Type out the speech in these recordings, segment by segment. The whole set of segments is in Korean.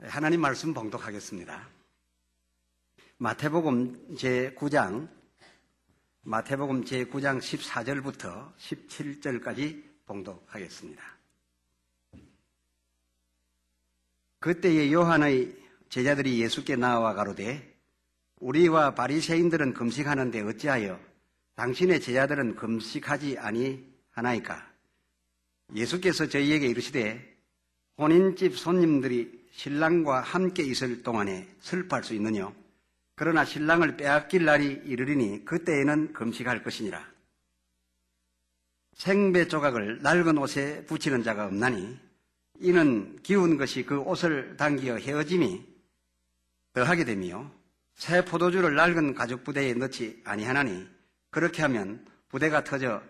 하나님 말씀 봉독하겠습니다. 마태복음 제9장 14절부터 17절까지 봉독하겠습니다. 그때에 요한의 제자들이 예수께 나와 가로되 우리와 바리새인들은 금식하는데 어찌하여 당신의 제자들은 금식하지 아니하나이까? 예수께서 저희에게 이르시되 혼인집 손님들이 신랑과 함께 있을 동안에 슬퍼할 수 있느뇨? 그러나 신랑을 빼앗길 날이 이르리니 그때에는 금식할 것이니라. 생배 조각을 낡은 옷에 붙이는 자가 없나니 이는 기운 것이 그 옷을 당기어 헤어짐이 더하게 되며 새 포도주를 낡은 가죽 부대에 넣지 아니하나니 그렇게 하면 부대가 터져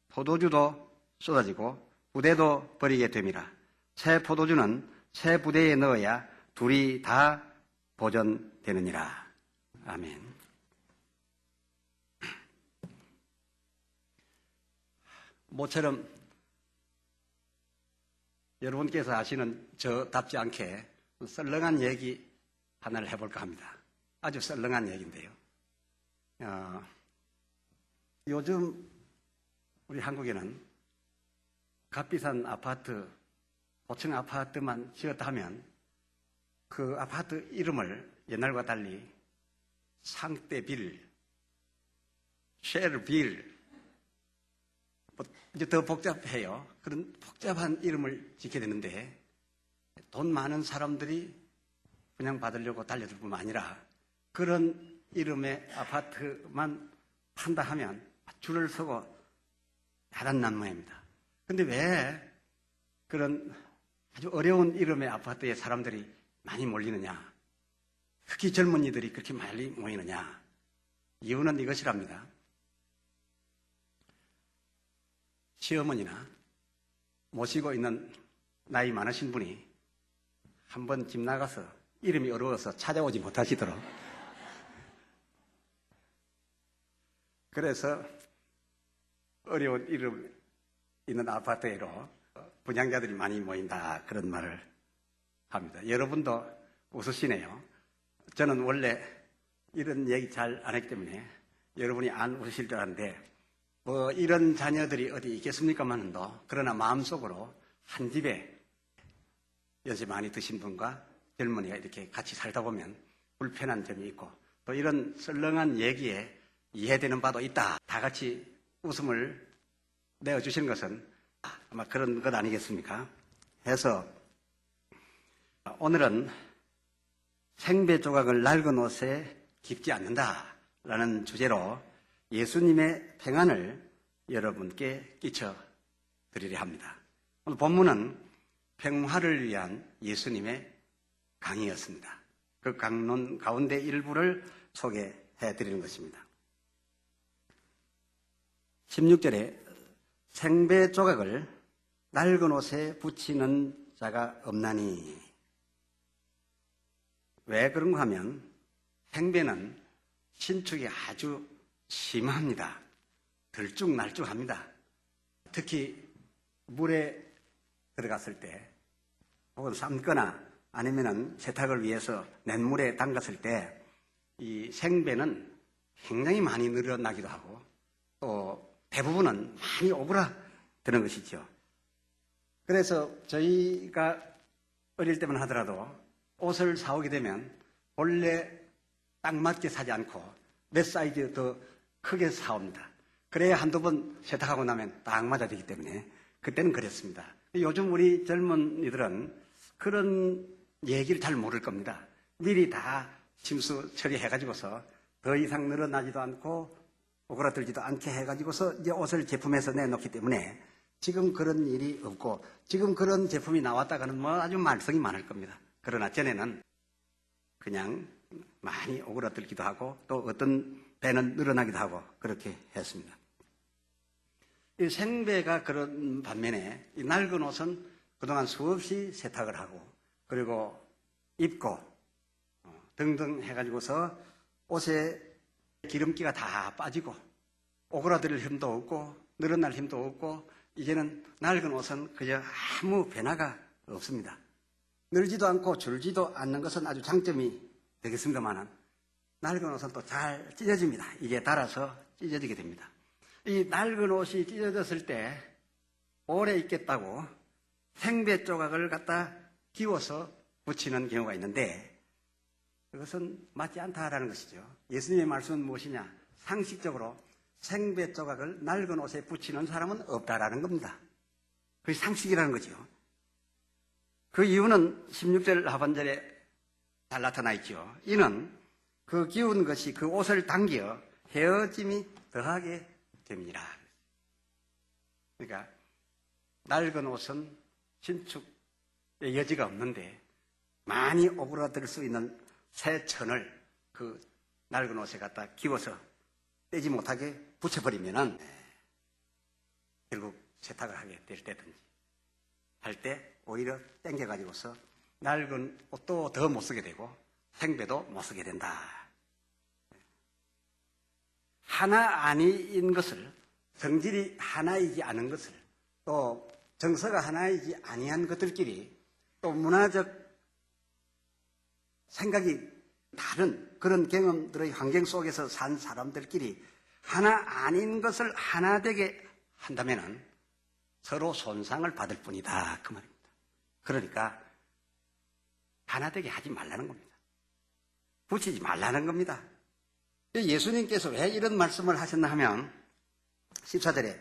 포도주도 쏟아지고 부대도 버리게 됨이라. 새 포도주는 새 부대에 넣어야 둘이 다 보존되느니라. 아멘. 모처럼 여러분께서 아시는 저답지 않게 썰렁한 얘기 하나를 해볼까 합니다. 아주 썰렁한 얘기인데요. 요즘 우리 한국에는 값비싼 아파트, 고층 아파트만 지었다 하면 그 아파트 이름을 옛날과 달리 상대빌, 쉐르빌, 이제 더 복잡해요. 그런 복잡한 이름을 짓게 되는데 돈 많은 사람들이 그냥 받으려고 달려들 뿐만 아니라 그런 이름의 아파트만 판다 하면 줄을 서고 야단난 모양입니다. 근데 왜 그런 아주 어려운 이름의 아파트에 사람들이 많이 몰리느냐? 특히 젊은이들이 그렇게 많이 모이느냐? 이유는 이것이랍니다. 시어머니나 모시고 있는 나이 많으신 분이 한번 집 나가서 이름이 어려워서 찾아오지 못하시도록 그래서 어려운 이름 있는 아파트에로 분양자들이 많이 모인다 그런 말을 합니다. 여러분도 웃으시네요. 저는 원래 이런 얘기 잘 안 했기 때문에 여러분이 안 웃으실 줄 알았는데 뭐 이런 자녀들이 어디 있겠습니까만도 그러나 마음속으로 한 집에 연세 많이 드신 분과 젊은이가 이렇게 같이 살다 보면 불편한 점이 있고 또 이런 썰렁한 얘기에 이해되는 바도 있다. 다 같이 웃음을 내어주시는 것은 아마 그런 것 아니겠습니까? 해서 오늘은 생배 조각을 낡은 옷에 깁지 않는다라는 주제로 예수님의 평안을 여러분께 끼쳐 드리려 합니다. 오늘 본문은 평화를 위한 예수님의 강의였습니다. 그 강론 가운데 일부를 소개해 드리는 것입니다. 16절에 생배 조각을 낡은 옷에 붙이는 자가 없나니. 왜 그런가 하면 생배는 신축이 아주 심합니다. 들쭉날쭉합니다. 특히 물에 들어갔을 때 혹은 삶거나 아니면은 세탁을 위해서 냇물에 담갔을 때 이 생배는 굉장히 많이 늘어나기도 하고 또 대부분은 많이 오그라드는 것이죠. 그래서 저희가 어릴 때만 하더라도 옷을 사오게 되면 본래 딱 맞게 사지 않고 몇 사이즈 더 크게 사옵니다. 그래야 한두 번 세탁하고 나면 딱 맞아지기 때문에 그때는 그랬습니다. 요즘 우리 젊은이들은 그런 얘기를 잘 모를 겁니다. 미리 다 침수 처리해가지고서 더 이상 늘어나지도 않고 오그라들지도 않게 해가지고서 이제 옷을 제품에서 내놓기 때문에 지금 그런 일이 없고 지금 그런 제품이 나왔다가는 뭐 아주 말썽이 많을 겁니다. 그러나 전에는 그냥 많이 오그라들기도 하고 또 어떤 배는 늘어나기도 하고 그렇게 했습니다. 이 생배가 그런 반면에 이 낡은 옷은 그동안 수없이 세탁을 하고 그리고 입고 등등 해가지고서 옷에 기름기가 다 빠지고 오그라들 힘도 없고 늘어날 힘도 없고 이제는 낡은 옷은 그저 아무 변화가 없습니다. 늘지도 않고 줄지도 않는 것은 아주 장점이 되겠습니다만은 낡은 옷은 또 잘 찢어집니다. 이게 닳아서 찢어지게 됩니다. 이 낡은 옷이 찢어졌을 때 오래 입겠다고 생배 조각을 갖다 끼워서 붙이는 경우가 있는데 그것은 맞지 않다라는 것이죠. 예수님의 말씀은 무엇이냐? 상식적으로 생배 조각을 낡은 옷에 붙이는 사람은 없다라는 겁니다. 그게 상식이라는 거죠. 그 이유는 16절 하반절에 잘 나타나 있죠. 이는 그 기운 것이 그 옷을 당겨 헤어짐이 더하게 됩니다. 그러니까 낡은 옷은 신축의 여지가 없는데 많이 오그라들 수 있는 새 천을 그 낡은 옷에 갖다 끼워서 떼지 못하게 붙여버리면은 결국 세탁을 하게 될 때든지 할 때 오히려 땡겨가지고서 낡은 옷도 더 못 쓰게 되고 생배도 못 쓰게 된다. 하나 아닌 것을, 성질이 하나이지 않은 것을, 또 정서가 하나이지 아니한 것들끼리 또 문화적 생각이 다른 그런 경험들의 환경 속에서 산 사람들끼리 하나 아닌 것을 하나 되게 한다면은 서로 손상을 받을 뿐이다. 그 말입니다. 그러니까 하나 되게 하지 말라는 겁니다. 붙이지 말라는 겁니다. 예수님께서 왜 이런 말씀을 하셨나 하면 14절에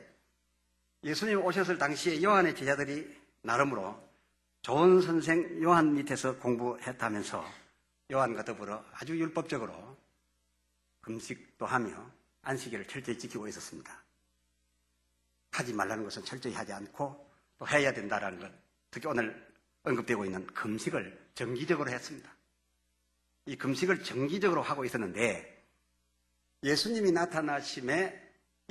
예수님 오셨을 당시에 요한의 제자들이 나름으로 좋은 선생 요한 밑에서 공부했다면서 요한과 더불어 아주 율법적으로 금식도 하며 안식일을 철저히 지키고 있었습니다. 하지 말라는 것은 철저히 하지 않고 또 해야 된다라는 것, 특히 오늘 언급되고 있는 금식을 정기적으로 했습니다. 이 금식을 정기적으로 하고 있었는데 예수님이 나타나심에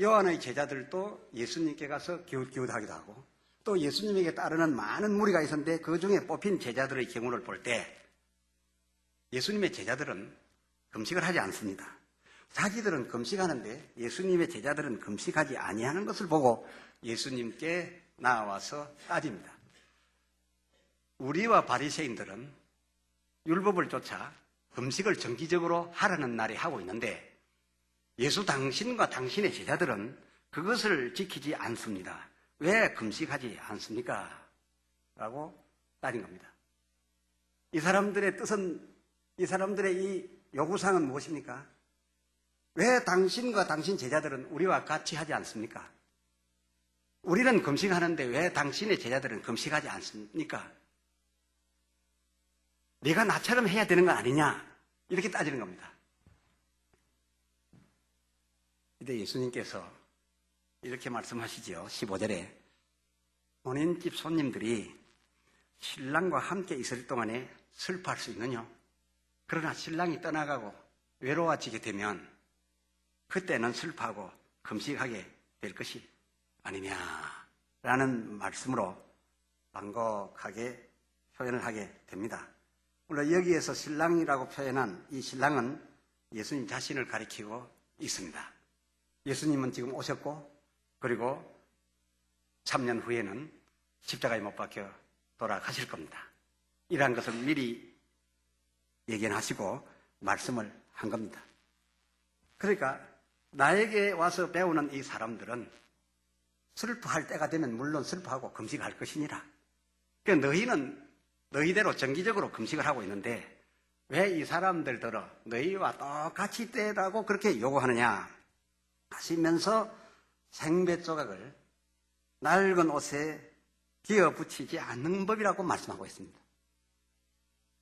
요한의 제자들도 예수님께 가서 기웃기웃하기도 하고 또 예수님에게 따르는 많은 무리가 있었는데 그 중에 뽑힌 제자들의 경우를 볼 때 예수님의 제자들은 금식을 하지 않습니다. 자기들은 금식하는데 예수님의 제자들은 금식하지 아니하는 것을 보고 예수님께 나와서 따집니다. 우리와 바리새인들은 율법을 쫓아 금식을 정기적으로 하라는 날에 하고 있는데 예수 당신과 당신의 제자들은 그것을 지키지 않습니다. 왜 금식하지 않습니까? 라고 따진 겁니다. 이 사람들의 뜻은, 이 사람들의 이 요구사항은 무엇입니까? 왜 당신과 당신 제자들은 우리와 같이 하지 않습니까? 우리는 금식하는데 왜 당신의 제자들은 금식하지 않습니까? 네가 나처럼 해야 되는 거 아니냐? 이렇게 따지는 겁니다. 이때 예수님께서 이렇게 말씀하시죠. 15절에 본인집 손님들이 신랑과 함께 있을 동안에 슬퍼할 수 있느냐? 그러나 신랑이 떠나가고 외로워지게 되면 그때는 슬퍼하고 금식하게 될 것이 아니냐라는 말씀으로 완곡하게 표현을 하게 됩니다. 물론 여기에서 신랑이라고 표현한 이 신랑은 예수님 자신을 가리키고 있습니다. 예수님은 지금 오셨고 그리고 3년 후에는 십자가에 못 박혀 돌아가실 겁니다. 이러한 것을 미리 예견하시고 말씀을 한 겁니다. 그러니까 나에게 와서 배우는 이 사람들은 슬퍼할 때가 되면 물론 슬퍼하고 금식할 것이니라. 그러니까 너희는 너희대로 정기적으로 금식을 하고 있는데 왜 이 사람들더러 너희와 똑같이 떼라고 그렇게 요구하느냐 하시면서 생배 조각을 낡은 옷에 뒤어 붙이지 않는 법이라고 말씀하고 있습니다.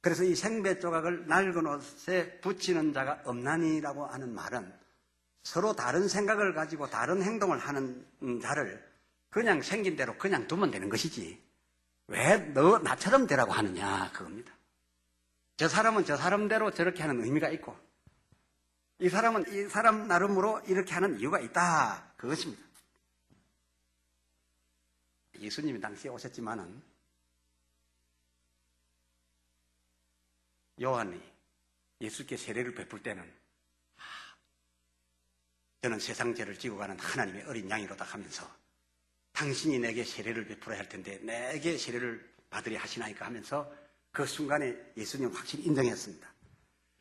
그래서 이 생배 조각을 낡은 옷에 붙이는 자가 없나니라고 하는 말은 서로 다른 생각을 가지고 다른 행동을 하는 자를 그냥 생긴 대로 그냥 두면 되는 것이지 왜 너 나처럼 되라고 하느냐 그겁니다. 저 사람은 저 사람대로 저렇게 하는 의미가 있고 이 사람은 이 사람 나름으로 이렇게 하는 이유가 있다 그것입니다. 예수님이 당시에 오셨지만은 요한이 예수께 세례를 베풀 때는 저는 세상 죄를 지고 가는 하나님의 어린 양이로다 하면서 당신이 내게 세례를 베풀어야 할 텐데 내게 세례를 받으려 하시나이까 하면서 그 순간에 예수님은 확실히 인정했습니다.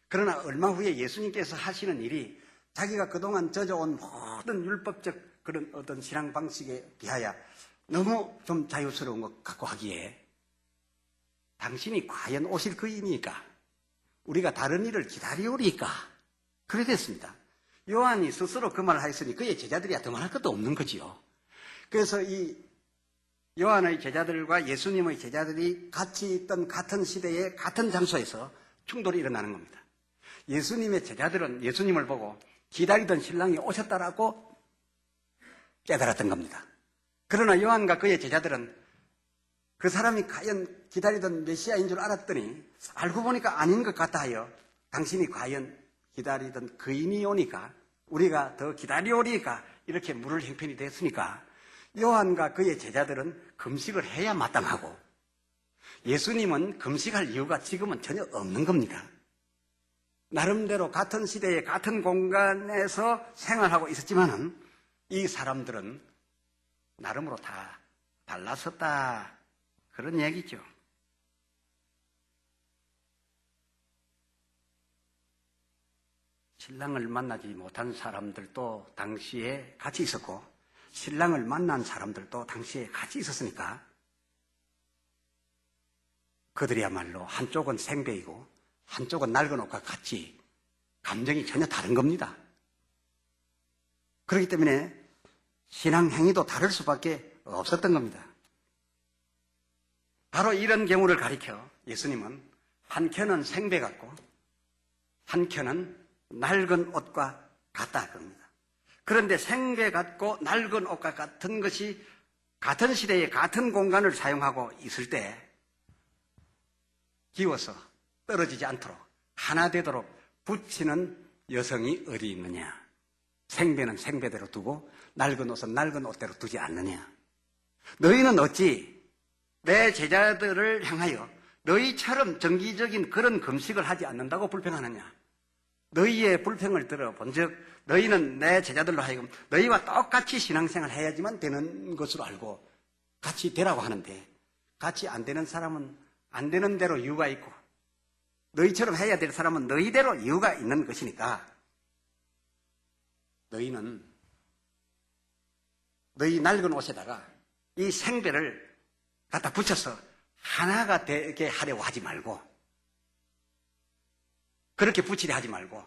그러나 얼마 후에 예수님께서 하시는 일이 자기가 그동안 젖어온 모든 율법적 그런 어떤 신앙 방식에 비하여 너무 좀 자유스러운 것 같고 하기에 당신이 과연 오실 그이니까 우리가 다른 일을 기다리오리까 그래 됐습니다. 요한이 스스로 그 말을 하였으니 그의 제자들이야 더 말할 것도 없는 거지요. 그래서 이 요한의 제자들과 예수님의 제자들이 같이 있던 같은 시대에 같은 장소에서 충돌이 일어나는 겁니다. 예수님의 제자들은 예수님을 보고 기다리던 신랑이 오셨다라고 깨달았던 겁니다. 그러나 요한과 그의 제자들은 그 사람이 과연 기다리던 메시아인 줄 알았더니 알고 보니까 아닌 것 같아 하여 당신이 과연 기다리던 그인이 오니까 우리가 더 기다려오리까 이렇게 물을 형편이 됐으니까 요한과 그의 제자들은 금식을 해야 마땅하고 예수님은 금식할 이유가 지금은 전혀 없는 겁니다. 나름대로 같은 시대에 같은 공간에서 생활하고 있었지만은 이 사람들은 나름으로 다 달랐었다 그런 얘기죠. 신랑을 만나지 못한 사람들도 당시에 같이 있었고 신랑을 만난 사람들도 당시에 같이 있었으니까 그들이야말로 한쪽은 생배이고 한쪽은 낡은 옷과 같이 감정이 전혀 다른 겁니다. 그렇기 때문에 신앙 행위도 다를 수밖에 없었던 겁니다. 바로 이런 경우를 가리켜 예수님은 한켠은 생배 같고 한켠은 낡은 옷과 같다 그럽니다. 그런데 생배 같고 낡은 옷과 같은 것이 같은 시대에 같은 공간을 사용하고 있을 때 기워서 떨어지지 않도록 하나 되도록 붙이는 여성이 어디 있느냐. 생배는 생배대로 두고 낡은 옷은 낡은 옷대로 두지 않느냐. 너희는 어찌 내 제자들을 향하여 너희처럼 정기적인 그런 금식을 하지 않는다고 불평하느냐. 너희의 불평을 들어본 즉 너희는 내 제자들로 하여금 너희와 똑같이 신앙생활을 해야지만 되는 것으로 알고 같이 되라고 하는데 같이 안 되는 사람은 안 되는 대로 이유가 있고 너희처럼 해야 될 사람은 너희대로 이유가 있는 것이니까 너희는 너희 낡은 옷에다가 이 생배를 갖다 붙여서 하나가 되게 하려고 하지 말고 그렇게 붙이려 하지 말고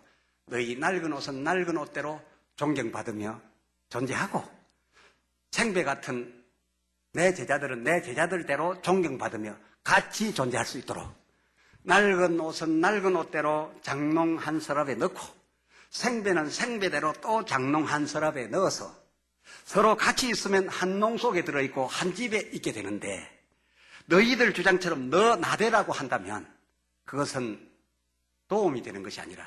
너희 낡은 옷은 낡은 옷대로 존경받으며 존재하고 생배 같은 내 제자들은 내 제자들대로 존경받으며 같이 존재할 수 있도록 낡은 옷은 낡은 옷대로 장롱 한 서랍에 넣고 생배는 생배대로 또 장롱 한 서랍에 넣어서 서로 같이 있으면 한 농 속에 들어있고 한 집에 있게 되는데 너희들 주장처럼 너 나대라고 한다면 그것은 도움이 되는 것이 아니라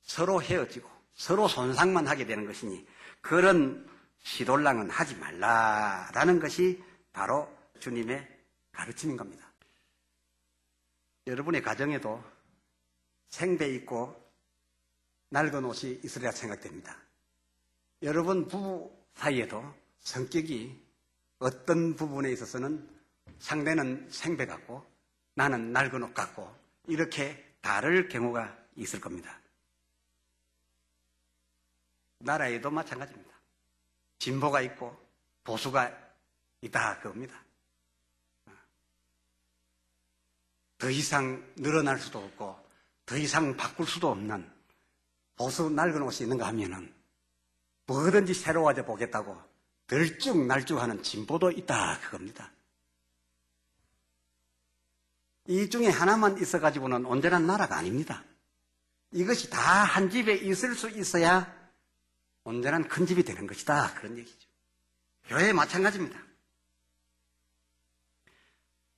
서로 헤어지고 서로 손상만 하게 되는 것이니 그런 시돌랑은 하지 말라라는 것이 바로 주님의 가르침인 겁니다. 여러분의 가정에도 생배 있고 낡은 옷이 있으리라 생각됩니다. 여러분 부부 사이에도 성격이 어떤 부분에 있어서는 상대는 생배 같고 나는 낡은 옷 같고 이렇게 다를 경우가 있을 겁니다. 나라에도 마찬가지입니다. 진보가 있고 보수가 있다 그겁니다. 더 이상 늘어날 수도 없고 더 이상 바꿀 수도 없는 보수 낡은 옷이 있는가 하면은 뭐든지 새로워져 보겠다고 들쭉날쭉하는 진보도 있다 그겁니다. 이 중에 하나만 있어가지고는 온전한 나라가 아닙니다. 이것이 다 한 집에 있을 수 있어야 온전한 큰 집이 되는 것이다 그런 얘기죠. 교회 마찬가지입니다.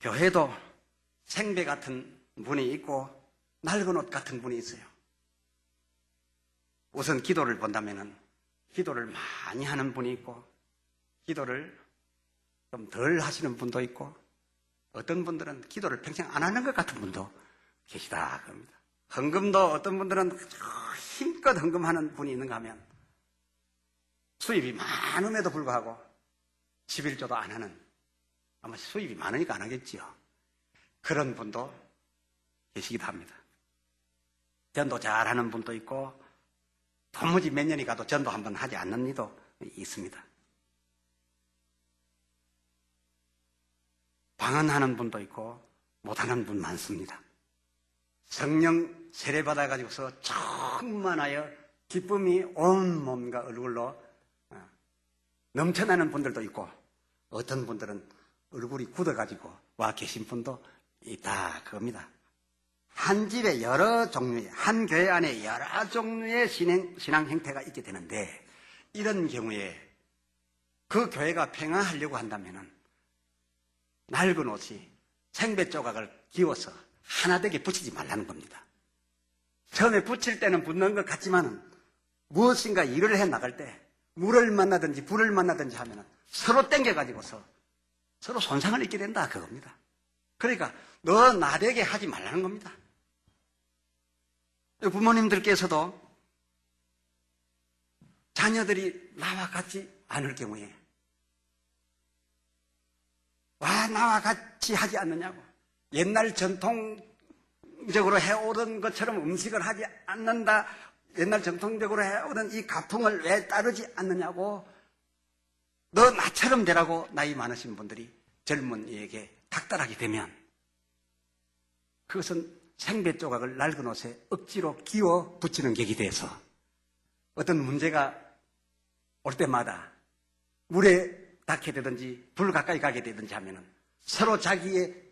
교회도 생배 같은 분이 있고 낡은 옷 같은 분이 있어요. 우선 기도를 본다면은 기도를 많이 하는 분이 있고 기도를 좀 덜 하시는 분도 있고 어떤 분들은 기도를 평생 안 하는 것 같은 분도 계시다 그럽니다. 헌금도 어떤 분들은 힘껏 헌금하는 분이 있는가 하면 수입이 많음에도 불구하고 11조도 안 하는 아마 수입이 많으니까 안 하겠지요. 그런 분도 계시기도 합니다. 전도 잘하는 분도 있고 도무지 몇 년이 가도 전도 한번 하지 않는 이도 있습니다. 방언하는 분도 있고 못하는 분 많습니다. 성령 세례 받아가지고서 충만하여 기쁨이 온 몸과 얼굴로 넘쳐나는 분들도 있고 어떤 분들은 얼굴이 굳어가지고 와 계신 분도 있다 그겁니다. 한 집에 여러 종류의, 한 교회 안에 여러 종류의 신앙 형태가 있게 되는데 이런 경우에 그 교회가 평화하려고 한다면 낡은 옷이 생배 조각을 기워서 하나 되게 붙이지 말라는 겁니다. 처음에 붙일 때는 붙는 것 같지만은 무엇인가 일을 해 나갈 때 물을 만나든지 불을 만나든지 하면은 서로 땡겨가지고서 서로 손상을 입게 된다 그겁니다. 그러니까 너 나대게 하지 말라는 겁니다. 부모님들께서도 자녀들이 나와 같지 않을 경우에 와 나와 같이 하지 않느냐고 옛날 전통적으로 해오던 것처럼 음식을 하지 않는다 옛날 전통적으로 해오던 이 가풍을 왜 따르지 않느냐고 너 나처럼 되라고 나이 많으신 분들이 젊은 이에게 닥달하게 되면 그것은 생배 조각을 낡은 옷에 억지로 끼워 붙이는 격이 돼서 어떤 문제가 올 때마다 물에 닿게 되든지 불 가까이 가게 되든지 하면은 서로 자기의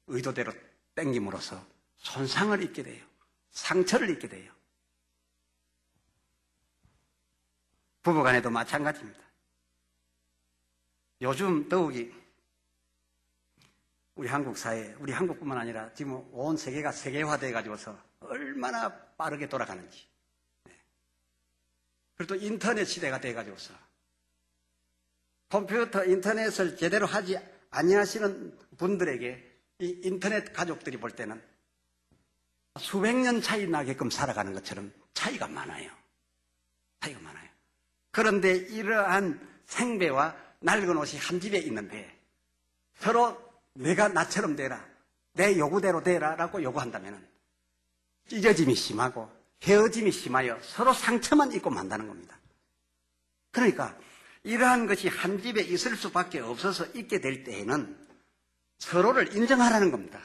의도대로 땡김으로써 손상을 입게 돼요. 상처를 입게 돼요. 부부간에도 마찬가지입니다. 요즘 더욱이 우리 한국 사회, 우리 한국뿐만 아니라 지금 온 세계가 세계화되어 가지고서 얼마나 빠르게 돌아가는지. 그리고 또 인터넷 시대가 되어 가지고서 컴퓨터, 인터넷을 제대로 하지 아니하시는 분들에게 이 인터넷 가족들이 볼 때는 수백 년 차이 나게끔 살아가는 것처럼 차이가 많아요. 차이가 많아요. 그런데 이러한 생배와 낡은 옷이 한 집에 있는데 서로 내가 나처럼 되라, 내 요구대로 되라 라고 요구한다면 찢어짐이 심하고 헤어짐이 심하여 서로 상처만 입고 만다는 겁니다. 그러니까 이러한 것이 한 집에 있을 수밖에 없어서 있게 될 때에는 서로를 인정하라는 겁니다.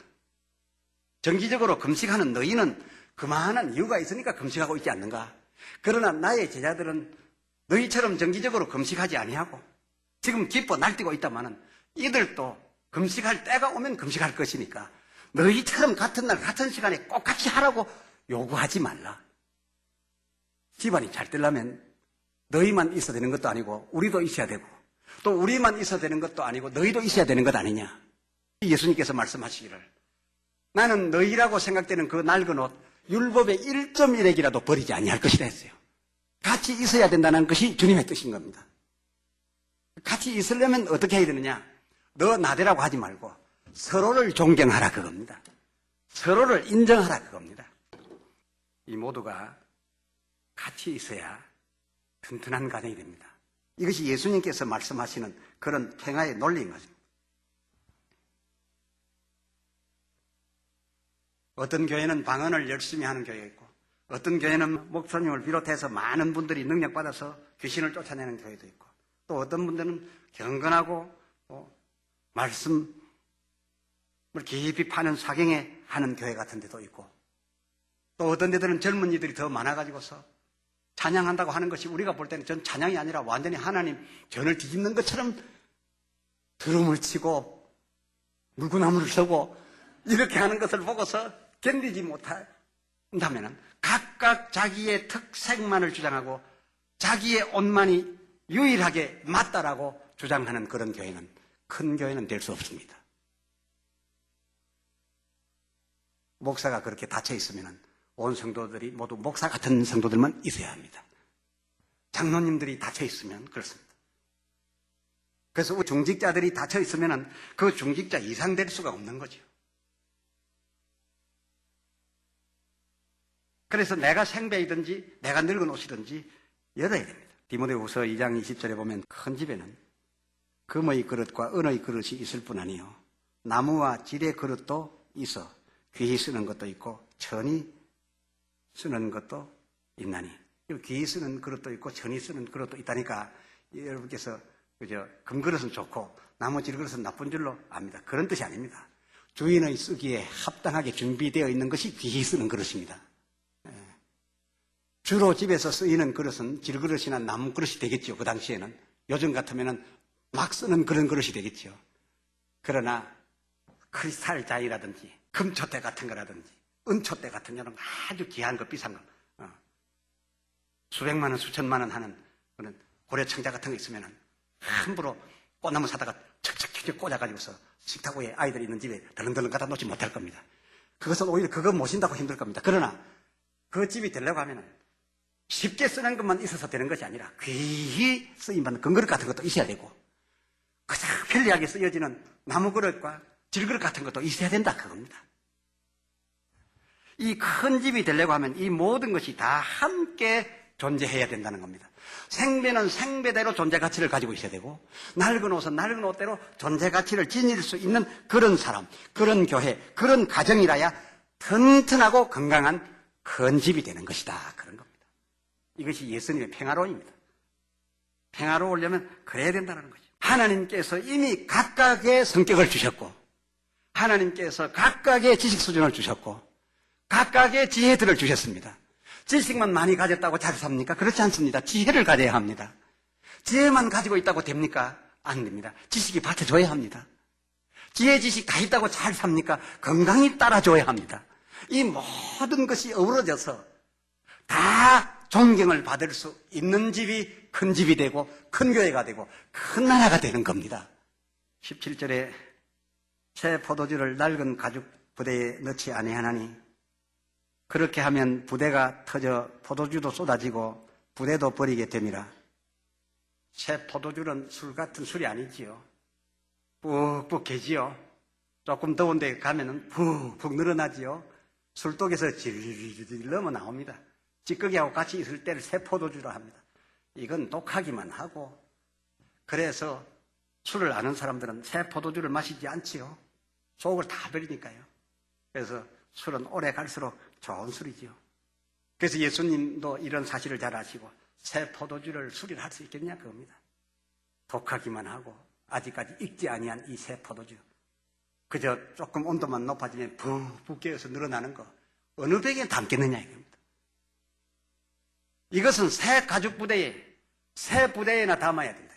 정기적으로 금식하는 너희는 그만한 이유가 있으니까 금식하고 있지 않는가? 그러나 나의 제자들은 너희처럼 정기적으로 금식하지 아니하고 지금 기뻐 날뛰고 있다마는 이들도 금식할 때가 오면 금식할 것이니까 너희처럼 같은 날 같은 시간에 꼭 같이 하라고 요구하지 말라. 집안이 잘 되려면 너희만 있어야 되는 것도 아니고 우리도 있어야 되고 또 우리만 있어야 되는 것도 아니고 너희도 있어야 되는 것 아니냐. 예수님께서 말씀하시기를 나는 너희라고 생각되는 그 낡은 옷 율법의 1.1액이라도 버리지 아니할 것이라 했어요. 같이 있어야 된다는 것이 주님의 뜻인 겁니다. 같이 있으려면 어떻게 해야 되느냐? 너 나대라고 하지 말고 서로를 존경하라 그겁니다. 서로를 인정하라 그겁니다. 이 모두가 같이 있어야 튼튼한 가정이 됩니다. 이것이 예수님께서 말씀하시는 그런 평화의 논리인 것입니다. 어떤 교회는 방언을 열심히 하는 교회가 있고 어떤 교회는 목사님을 비롯해서 많은 분들이 능력받아서 귀신을 쫓아내는 교회도 있고 또 어떤 분들은 경건하고 말씀을 깊이 파는 사경에 하는 교회 같은 데도 있고 또 어떤 데들은 젊은이들이 더 많아가지고서 찬양한다고 하는 것이 우리가 볼 때는 전 찬양이 아니라 완전히 하나님 전을 뒤집는 것처럼 드럼을 치고 물구나무를 서고 이렇게 하는 것을 보고서 견디지 못한다면 각각 자기의 특색만을 주장하고 자기의 옷만이 유일하게 맞다라고 주장하는 그런 교회는 큰 교회는 될 수 없습니다. 목사가 그렇게 닫혀 있으면 온 성도들이 모두 목사 같은 성도들만 있어야 합니다. 장로님들이 닫혀 있으면 그렇습니다. 그래서 중직자들이 닫혀 있으면 그 중직자 이상 될 수가 없는 거죠. 그래서 내가 생배이든지 내가 늙은 옷이든지 열어야 됩니다. 디모데후서 2장 20절에 보면 큰 집에는 금의 그릇과 은의 그릇이 있을 뿐 아니요 나무와 질의 그릇도 있어 귀히 쓰는 것도 있고 천히 쓰는 것도 있나니. 귀히 쓰는 그릇도 있고 천히 쓰는 그릇도 있다니까 여러분께서 그저 금그릇은 좋고 나머지 그릇은 나쁜 줄로 압니다. 그런 뜻이 아닙니다. 주인의 쓰기에 합당하게 준비되어 있는 것이 귀히 쓰는 그릇입니다. 주로 집에서 쓰이는 그릇은 질그릇이나 나무 그릇이 되겠죠. 그 당시에는. 요즘 같으면 막 쓰는 그런 그릇이 되겠죠. 그러나 크리스탈 자이라든지 금촛대 같은 거라든지 은촛대 같은 거는 아주 귀한 거, 비싼 거, 수백만 원, 수천만 원 하는 그런 고려청자 같은 거 있으면 함부로 꽃나무 사다가 척척척 꽂아가지고서 식탁 위에 아이들 있는 집에 덜렁덜렁 갖다 놓지 못할 겁니다. 그것은 오히려 그거 모신다고 힘들 겁니다. 그러나 그 집이 되려고 하면 쉽게 쓰는 것만 있어서 되는 것이 아니라 귀히 쓰임받는 금그릇 같은 것도 있어야 되고 가장 편리하게 쓰여지는 나무 그릇과 질그릇 같은 것도 있어야 된다 그겁니다. 이 큰 집이 되려고 하면 이 모든 것이 다 함께 존재해야 된다는 겁니다. 생배는 생배대로 존재 가치를 가지고 있어야 되고 낡은 옷은 낡은 옷대로 존재 가치를 지닐 수 있는 그런 사람, 그런 교회, 그런 가정이라야 튼튼하고 건강한 큰 집이 되는 것이다 그런 겁니다. 이것이 예수님의 평화로움입니다. 평화로우려면 그래야 된다는 거죠. 하나님께서 이미 각각의 성격을 주셨고 하나님께서 각각의 지식 수준을 주셨고 각각의 지혜들을 주셨습니다. 지식만 많이 가졌다고 잘 삽니까? 그렇지 않습니다. 지혜를 가져야 합니다. 지혜만 가지고 있다고 됩니까? 안 됩니다. 지식이 받쳐줘야 합니다. 지혜 지식 다 있다고 잘 삽니까? 건강히 따라줘야 합니다. 이 모든 것이 어우러져서 다 존경을 받을 수 있는 집이 큰 집이 되고 큰 교회가 되고 큰 나라가 되는 겁니다. 17절에 새 포도주를 낡은 가죽 부대에 넣지 아니하나니 그렇게 하면 부대가 터져 포도주도 쏟아지고 부대도 버리게 됨이라. 새 포도주는 술 같은 술이 아니지요. 푹푹 개지요. 조금 더운 데 가면은 푹푹 늘어나지요. 술독에서 질질 넘어 나옵니다. 찌꺼기하고 같이 있을 때를 새 포도주라 합니다. 이건 독하기만 하고 그래서 술을 아는 사람들은 새 포도주를 마시지 않지요. 속을 다 버리니까요. 그래서 술은 오래 갈수록 좋은 술이지요. 그래서 예수님도 이런 사실을 잘 아시고 새 포도주를 술이라 할 수 있겠냐 그겁니다. 독하기만 하고 아직까지 익지 아니한 이 새 포도주 그저 조금 온도만 높아지면 푹푹 깨어서 늘어나는 거 어느 병에 담겠느냐 이겁니다. 이것은 새 가죽 부대에 새 부대에나 담아야 된다.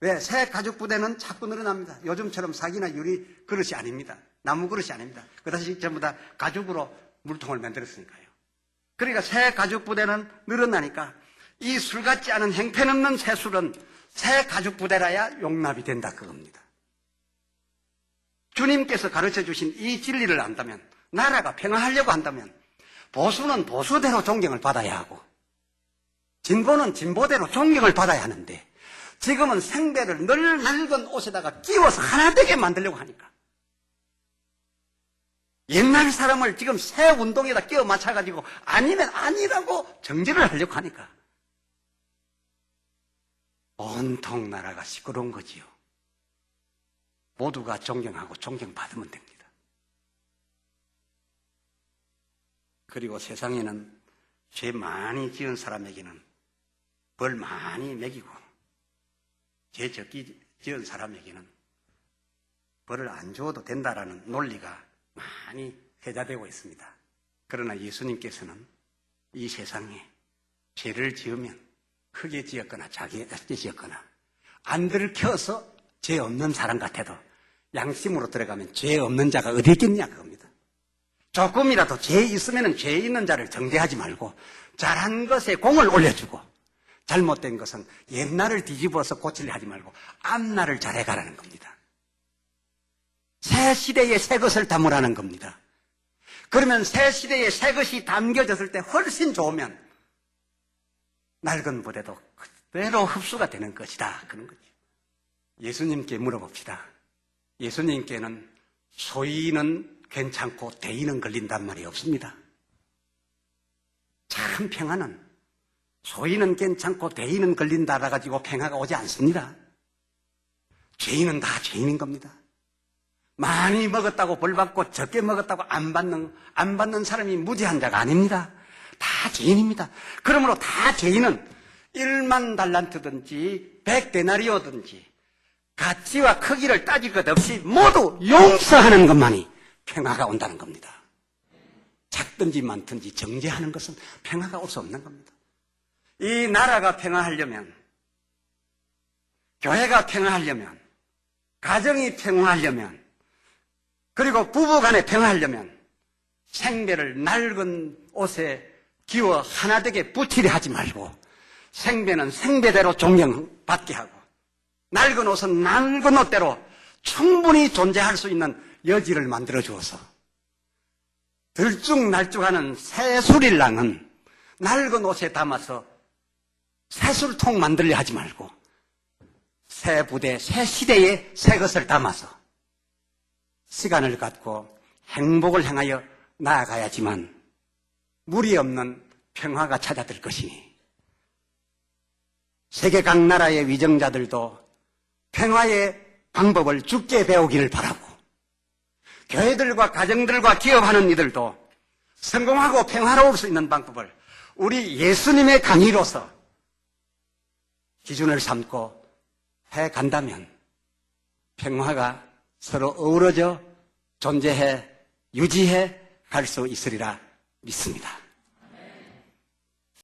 왜? 새 가죽 부대는 자꾸 늘어납니다. 요즘처럼 사기나 유리 그릇이 아닙니다. 나무 그릇이 아닙니다. 그 다시 전부 다 가죽으로 물통을 만들었으니까요. 그러니까 새 가죽 부대는 늘어나니까 이 술 같지 않은 형편없는 새 술은 새 가죽 부대라야 용납이 된다 그겁니다. 주님께서 가르쳐 주신 이 진리를 안다면 나라가 평화하려고 한다면 보수는 보수대로 존경을 받아야 하고 진보는 진보대로 존경을 받아야 하는데 지금은 생배를 늘 낡은 옷에다가 끼워서 하나 되게 만들려고 하니까 옛날 사람을 지금 새 운동에다 끼워 맞춰가지고 아니면 아니라고 정지를 하려고 하니까 온통 나라가 시끄러운 거지요. 모두가 존경하고 존경받으면 됩니다. 그리고 세상에는 죄 많이 지은 사람에게는 벌 많이 매기고 죄 적게 지은 사람에게는 벌을 안 주어도 된다라는 논리가 많이 회자되고 있습니다. 그러나 예수님께서는 이 세상에 죄를 지으면 크게 지었거나 작게 지었거나 안 들켜서 죄 없는 사람 같아도 양심으로 들어가면 죄 없는 자가 어디 있겠냐 그겁니다. 조금이라도 죄 있으면 죄 있는 자를 정죄하지 말고 잘한 것에 공을 올려주고 잘못된 것은 옛날을 뒤집어서 고치려 하지 말고 앞날을 잘해가라는 겁니다. 새 시대에 새 것을 담으라는 겁니다. 그러면 새 시대에 새 것이 담겨졌을 때 훨씬 좋으면 낡은 부대도 그대로 흡수가 되는 것이다 그런 거죠. 예수님께 물어봅시다. 예수님께는 소위는 괜찮고 대의는 걸린단 말이 없습니다. 참 평화는 소위는 괜찮고 대의는 걸린다라 가지고 평화가 오지 않습니다. 죄인은 다 죄인인 겁니다. 많이 먹었다고 벌 받고 적게 먹었다고 안 받는 사람이 무죄한 자가 아닙니다. 다 죄인입니다. 그러므로 다 죄인은 1만 달란트든지 100데나리오든지 가치와 크기를 따질 것 없이 모두 용서하는 것만이 평화가 온다는 겁니다. 작든지 많든지 정죄하는 것은 평화가 올 수 없는 겁니다. 이 나라가 평화하려면, 교회가 평화하려면, 가정이 평화하려면, 그리고 부부간에 평화하려면 생배를 낡은 옷에 기워 하나되게 붙이려 하지 말고 생배는 생배대로 존경받게 하고 낡은 옷은 낡은 옷대로 충분히 존재할 수 있는 여지를 만들어 주어서 들쭉날쭉하는 새술일랑은 낡은 옷에 담아서 새술통 만들려 하지 말고 새 부대, 새 시대에 새 것을 담아서 시간을 갖고 행복을 향하여 나아가야지만 무리 없는 평화가 찾아들 것이니 세계 각 나라의 위정자들도 평화의 방법을 죽게 배우기를 바라고 교회들과 가정들과 기업하는 이들도 성공하고 평화로울 수 있는 방법을 우리 예수님의 강의로서 기준을 삼고 해간다면 평화가 서로 어우러져 존재해 유지해 갈 수 있으리라 믿습니다.